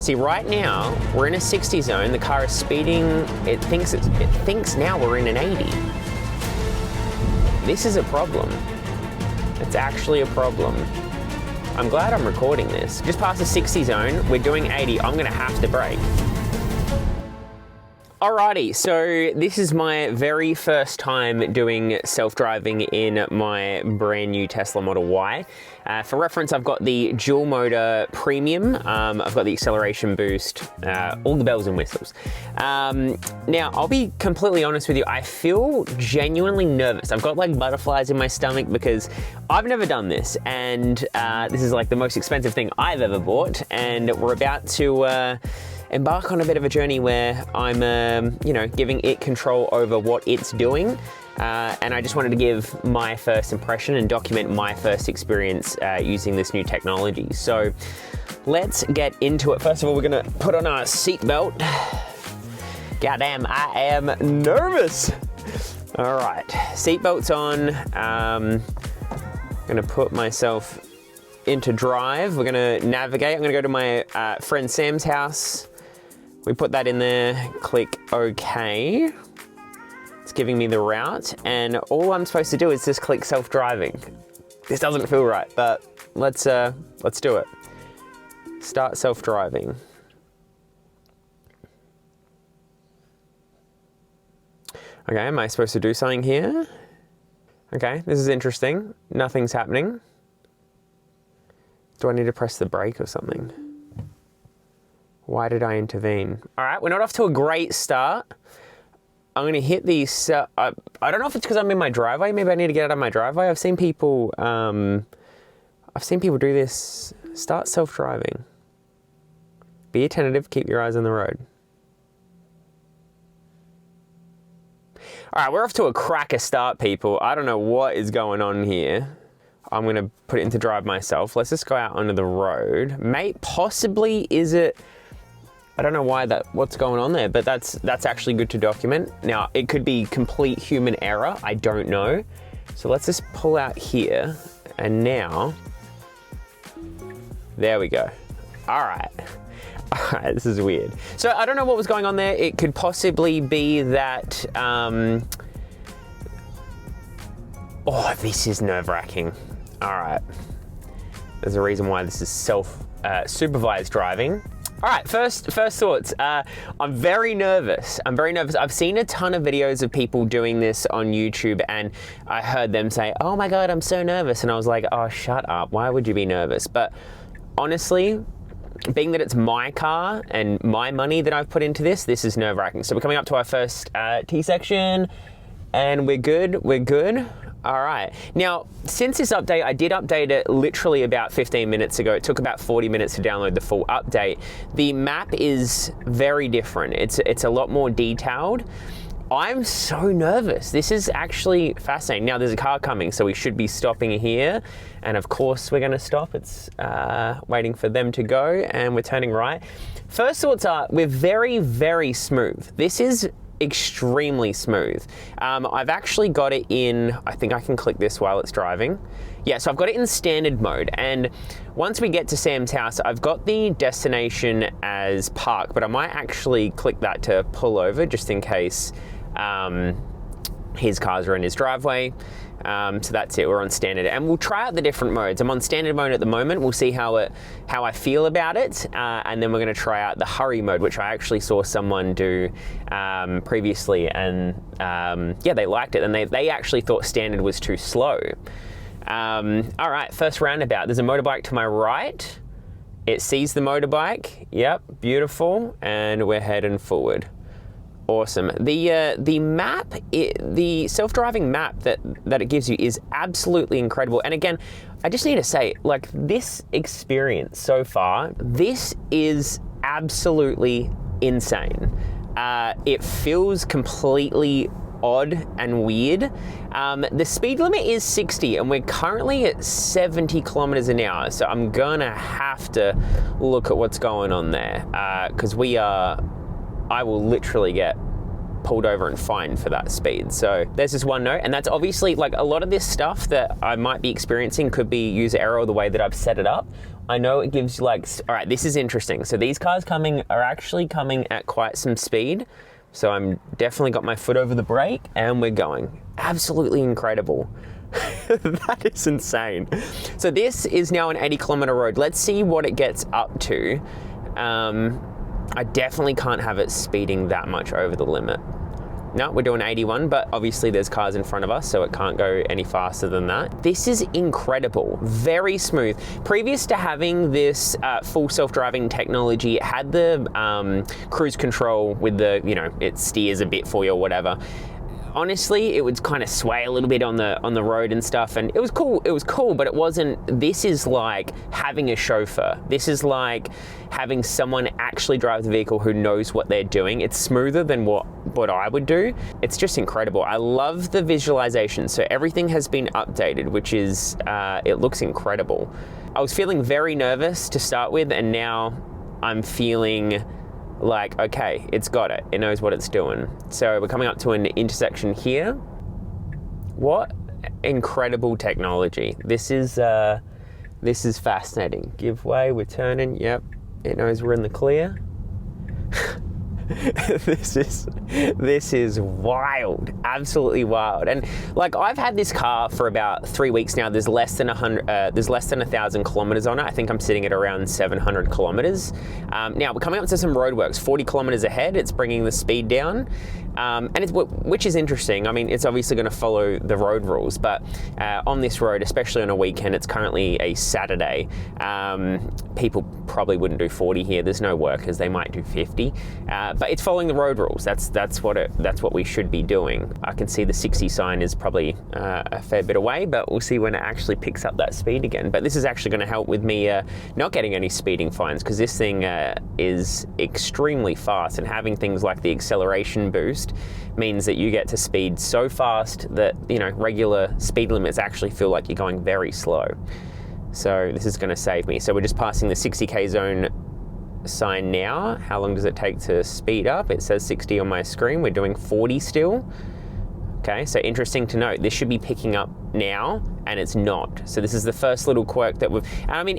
See, right now, we're in a 60 zone, the car is speeding, it thinks now we're in an 80. This is a problem. It's actually a problem. I'm glad I'm recording this. Just past the 60 zone, we're doing 80, I'm gonna have to brake. Alrighty, so this is my very first time doing self-driving in my brand new Tesla Model Y. For reference, I've got the dual motor premium, I've got the acceleration boost, all the bells and whistles. Now, I'll be completely honest with you, I feel genuinely nervous. I've got like butterflies in my stomach because I've never done this, and this is like the most expensive thing I've ever bought, and we're about to embark on a bit of a journey where I'm, you know, giving it control over what it's doing. And I just wanted to give my first impression and document my first experience using this new technology. So let's get into it. First of all, we're gonna put on our seatbelt. Goddamn, I am nervous. All right, seatbelt's on. Gonna put myself into drive. We're gonna navigate. I'm gonna go to my friend Sam's house. We put that in there, click OK. It's giving me the route, and all I'm supposed to do is just click self-driving. This doesn't feel right, but let's do it. Start self-driving. Okay, am I supposed to do something here? Okay, this is interesting. Nothing's happening. Do I need to press the brake or something? Why did I intervene? All right, we're not off to a great start. I'm gonna hit these, I don't know if it's because I'm in my driveway. Maybe I need to get out of my driveway. I've seen people do this. Start self-driving. Be attentive, keep your eyes on the road. All right, we're off to a cracker start, people. I don't know what is going on here. I'm gonna put it into drive myself. Let's just go out onto the road. Possibly, is it, I don't know what's going on there, but that's actually good to document. Now, it could be complete human error, I don't know. So let's just pull out here, and now, there we go. All right, this is weird. So I don't know what was going on there. It could possibly be that, oh, this is nerve-wracking. All right, there's a reason why this is supervised driving. All right, first thoughts. I'm very nervous. I've seen a ton of videos of people doing this on YouTube, and I heard them say, oh my God, I'm so nervous. And I was like, oh, shut up. Why would you be nervous? But honestly, being that it's my car and my money that I've put into this is nerve-wracking. So we're coming up to our first T section, and we're good. All right. Now, since this update, I did update it literally about 15 minutes ago. It took about 40 minutes to download the full update. The map is very different. It's a lot more detailed. I'm so nervous. This is actually fascinating. Now, there's a car coming, so we should be stopping here. And of course, we're gonna stop. It's waiting for them to go, and we're turning right. First thoughts are, we're very, very smooth. This is extremely smooth. I've actually got it in, I think I can click this while it's driving. Yeah, so I've got it in standard mode, and once we get to Sam's house, I've got the destination as park, but I might actually click that to pull over just in case his cars are in his driveway. So that's it, we're on standard, and we'll try out the different modes. I'm on standard mode at the moment. We'll see how I feel about it, and then we're gonna try out the hurry mode, which I actually saw someone do previously, and yeah, they liked it, and they actually thought standard was too slow. All right, first roundabout. There's a motorbike to my right. It sees the motorbike. Yep, beautiful, and we're heading forward. Awesome. The map, the self-driving map that it gives you is absolutely incredible. And again, I just need to say, like, this experience so far, this is absolutely insane. It feels completely odd and weird. The speed limit is 60, and we're currently at 70 kilometers an hour. So I'm gonna have to look at what's going on there, because I will literally get pulled over and fined for that speed. So there's this one note, and that's obviously, like, a lot of this stuff that I might be experiencing could be user error or the way that I've set it up. I know it gives you like, all right, this is interesting. So these cars are actually coming at quite some speed. So I'm definitely got my foot over the brake and we're going. Absolutely incredible. That is insane. So this is now an 80-kilometer road. Let's see what it gets up to. I definitely can't have it speeding that much over the limit. No, we're doing 81, but obviously there's cars in front of us, so it can't go any faster than that. This is incredible, very smooth. Previous to having this full self-driving technology, it had the cruise control with the, it steers a bit for you or whatever. Honestly, it would kind of sway a little bit on the road and stuff, and it was cool. It was cool, but it wasn't. This is like having a chauffeur. This is like having someone actually drive the vehicle who knows what they're doing. It's smoother than what I would do. It's just incredible. I love the visualization. So everything has been updated, which is it looks incredible. I was feeling very nervous to start with, and now I'm feeling like, okay, it's got it. It knows what it's doing. So we're coming up to an intersection here. What incredible technology. This is fascinating. Give way, we're turning, yep. It knows we're in the clear. This is wild, absolutely wild. And like, I've had this car for about 3 weeks now. There's less than 1,000 kilometers on it. I think I'm sitting at around 700 kilometers. Now we're coming up to some roadworks, 40 kilometers ahead. It's bringing the speed down, which is interesting. I mean, it's obviously going to follow the road rules, but on this road, especially on a weekend, it's currently a Saturday. People probably wouldn't do 40 here. There's no workers. They might do 50. But it's following the road rules. That's what we should be doing. I can see the 60 sign is probably a fair bit away, but we'll see when it actually picks up that speed again. But this is actually going to help with me not getting any speeding fines, because this thing is extremely fast, and having things like the acceleration boost means that you get to speed so fast that regular speed limits actually feel like you're going very slow. So this is going to save me. So we're just passing the 60k zone sign now. How long does it take to speed up? It says 60 on my screen. We're doing 40 still. Okay, so interesting to note, this should be picking up now, and it's not. So this is the first little quirk that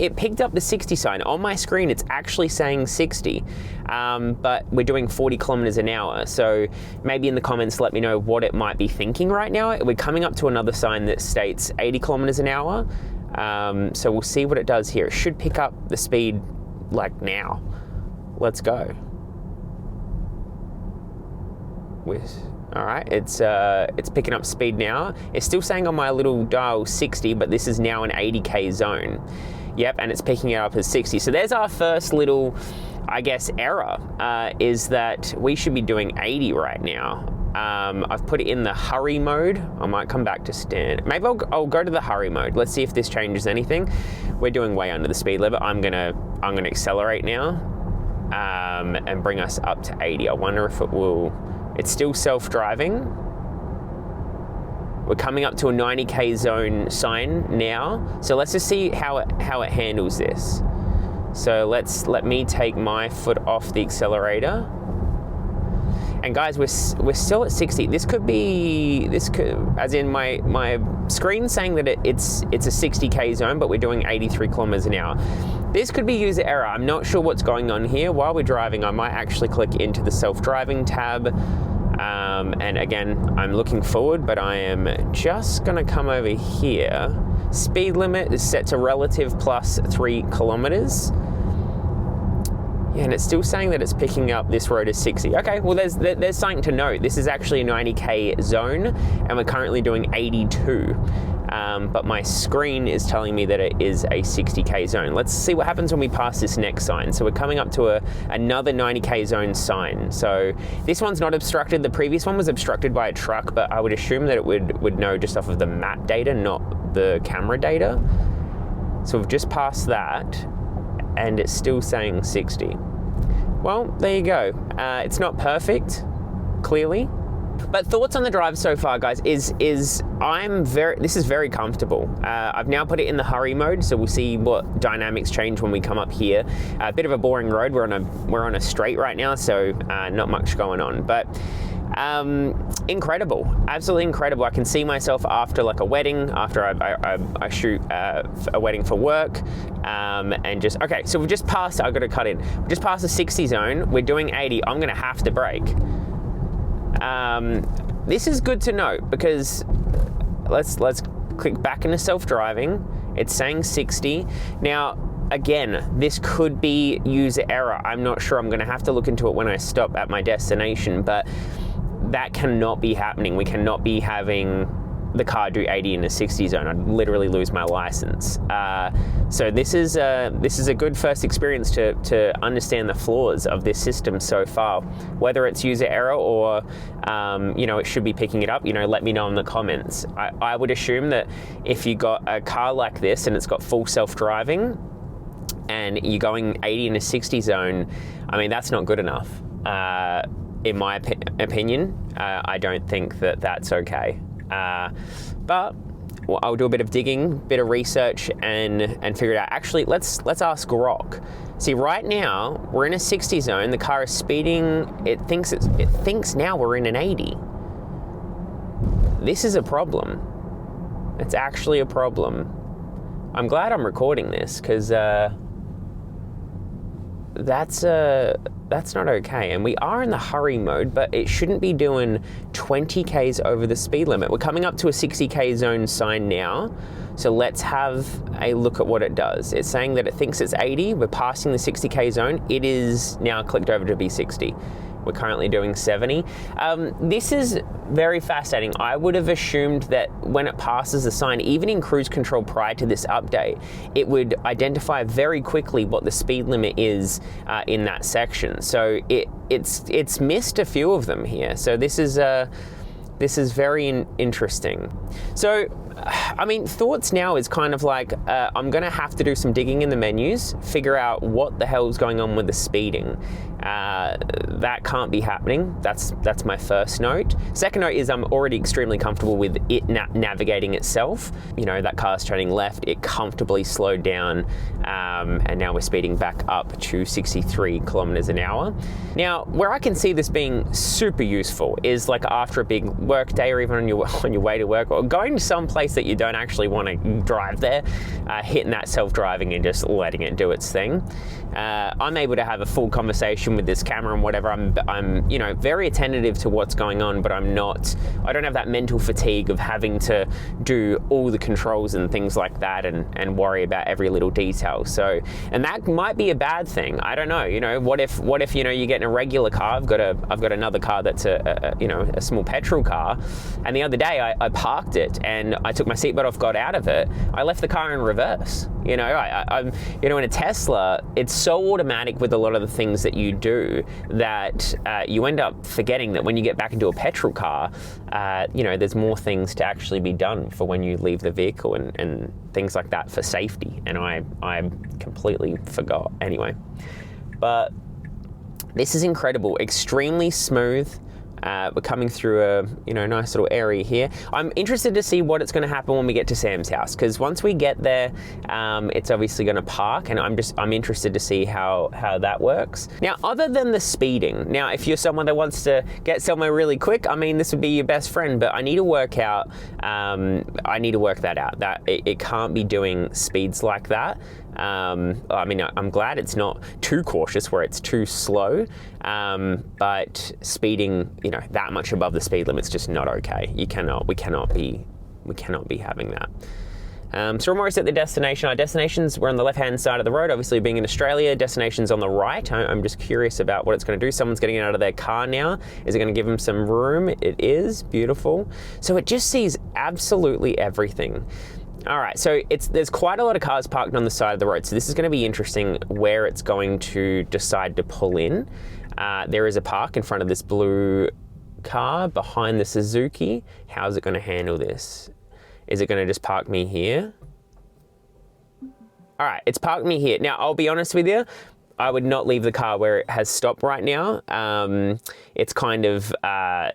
it picked up the 60 sign. On my screen, it's actually saying 60, but we're doing 40 kilometers an hour. So maybe in the comments, let me know what it might be thinking right now. We're coming up to another sign that states 80 kilometers an hour. So we'll see what it does here. It should pick up the speed like now. Let's go. All right, it's picking up speed now. It's still saying on my little dial 60, but this is now an 80k zone. Yep, and it's picking it up as 60. So there's our first little, I guess, error, is that we should be doing 80 right now. I've put it in the hurry mode. I might come back to stand. Maybe I'll go to the hurry mode. Let's see if this changes anything. We're doing way under the speed limit. I'm gonna accelerate now, and bring us up to 80. I wonder if it will. It's still self-driving. We're coming up to a 90k zone sign now. So let's just see how it handles this. So let me take my foot off the accelerator. And guys, we're still at 60. This could, as in my screen saying that it's a 60k zone, but we're doing 83 kilometers an hour. This could be user error. I'm not sure what's going on here. While we're driving, I might actually click into the self-driving tab. And again, I'm looking forward, but I am just gonna come over here. Speed limit is set to relative plus 3 kilometers. Yeah, and it's still saying that it's picking up this road as 60. Okay, well there's something to note. This is actually a 90k zone, and we're currently doing 82. But my screen is telling me that it is a 60k zone. Let's see what happens when we pass this next sign. So we're coming up to another 90k zone sign. So this one's not obstructed. The previous one was obstructed by a truck, but I would assume that it would know just off of the map data, not the camera data. So we've just passed that, and it's still saying 60. Well, there you go. It's not perfect, clearly. But thoughts on the drive so far, guys, this is very comfortable. I've now put it in the hurry mode, so we'll see what dynamics change when we come up here. A bit of a boring road. We're on a straight right now, so not much going on. But Incredible, absolutely incredible. I can see myself after like a wedding, after I shoot a wedding for work, and just, okay, so we've just passed, I've got to cut in, we just passed the 60 zone, we're doing 80, I'm gonna have to brake. This is good to know, because let's click back into self-driving. It's saying 60. Now, again, this could be user error. I'm not sure. I'm going to have to look into it when I stop at my destination, but that cannot be happening. We cannot be having the car do 80 in a 60 zone. I'd literally lose my license. So this is a good first experience to understand the flaws of this system so far. Whether it's user error or it should be picking it up, let me know in the comments. I would assume that if you got a car like this and it's got full self-driving and you're going 80 in a 60 zone, I mean, that's not good enough. In my opinion, I don't think that that's okay. But I'll do a bit of digging, bit of research, and figure it out. Actually, let's ask Grok. See, right now we're in a 60 zone. The car is speeding. It thinks now we're in an 80. This is a problem. It's actually a problem. I'm glad I'm recording this, because that's not okay. And we are in the hurry mode, but it shouldn't be doing 20 Ks over the speed limit. We're coming up to a 60 K zone sign now. So let's have a look at what it does. It's saying that it thinks it's 80. We're passing the 60 K zone. It is now clicked over to be 60. We're currently doing 70. This is very fascinating. I would have assumed that when it passes the sign, even in cruise control prior to this update, it would identify very quickly what the speed limit is in that section. So it's missed a few of them here. So this is very interesting. So, I mean, thoughts now is kind of like, I'm gonna have to do some digging in the menus, figure out what the hell's going on with the speeding. That can't be happening. That's my first note. Second note is I'm already extremely comfortable with it navigating itself. That car's turning left, it comfortably slowed down, and now we're speeding back up to 63 kilometers an hour. Now, where I can see this being super useful is like after a big work day, or even on your way to work, or going to some place that you don't actually want to drive there, hitting that self-driving and just letting it do its thing. I'm able to have a full conversation with this camera and whatever. I'm very attentive to what's going on, but I don't have that mental fatigue of having to do all the controls and things like that and worry about every little detail. So, and that might be a bad thing. I don't know. What if you get in a regular car? I've got another car that's a small petrol car, and the other day I parked it and I took my seatbelt off, got out of it. I left the car in reverse. In a Tesla, it's so automatic with a lot of the things that you do that you end up forgetting that when you get back into a petrol car, there's more things to actually be done for when you leave the vehicle and things like that for safety. And I completely forgot anyway. But this is incredible, extremely smooth. We're coming through a nice little area here. I'm interested to see what it's going to happen when we get to Sam's house, because once we get there, it's obviously going to park, and I'm interested to see how that works. Now, other than the speeding, now if you're someone that wants to get somewhere really quick, I mean, this would be your best friend, but I need to work that out. That it can't be doing speeds like that. I mean, I'm glad it's not too cautious where it's too slow, but speeding, that much above the speed limit's just not okay. We cannot be having that. So we're almost at the destination. Our destinations, we're on the left-hand side of the road, obviously being in Australia. Destination's on the right. I'm just curious about what it's going to do. Someone's getting out of their car now. Is it going to give them some room? It is. Beautiful. So it just sees absolutely everything. All right, so there's quite a lot of cars parked on the side of the road, so this is going to be interesting where it's going to decide to pull in. There is a park in front of this blue car behind the Suzuki. How's it going to handle this? Is it going to just park me here? All right, it's parked me here. Now, I'll be honest with you, I would not leave the car where it has stopped right now. It's kind of, our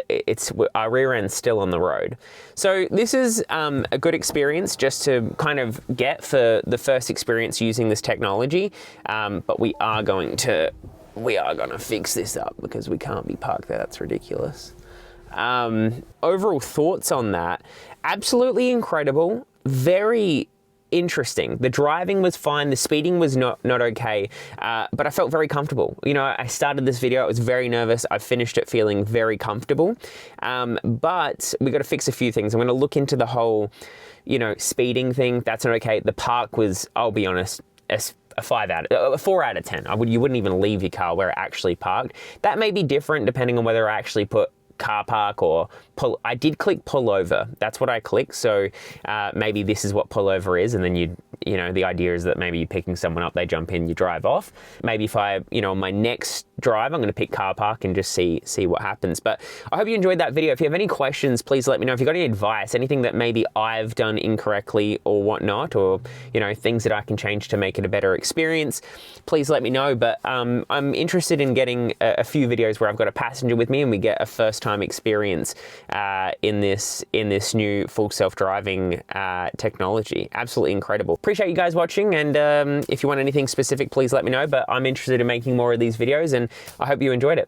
rear end's still on the road. So this is a good experience just to kind of get for the first experience using this technology. But we are going to fix this up because we can't be parked there. That's ridiculous. Overall thoughts on that, absolutely incredible, very interesting. The driving was fine, the speeding was not okay, but I felt very comfortable. You know, I started this video, I was very nervous, I finished it feeling very comfortable, but we got to fix a few things. I'm going to look into the whole, you know, speeding thing. That's not okay. The park was, I'll be honest, a 4 out of 10. You wouldn't even leave your car where it actually parked. That may be different depending on whether I actually put car park or pull. I did click pull over. That's what I clicked. So maybe this is what pull over is, and then you know, the idea is that maybe you're picking someone up, they jump in, you drive off. Maybe if I, you know, on my next drive, I'm going to pick car park and just see what happens. But I hope you enjoyed that video. If you have any questions, please let me know. If you've got any advice, anything that maybe I've done incorrectly or whatnot, or, you know, things that I can change to make it a better experience, please let me know. But I'm interested in getting a few videos where I've got a passenger with me and we get a first-time experience in this new full self-driving technology. Absolutely incredible. Appreciate you guys watching, and if you want anything specific, please let me know. But I'm interested in making more of these videos, and I hope you enjoyed it.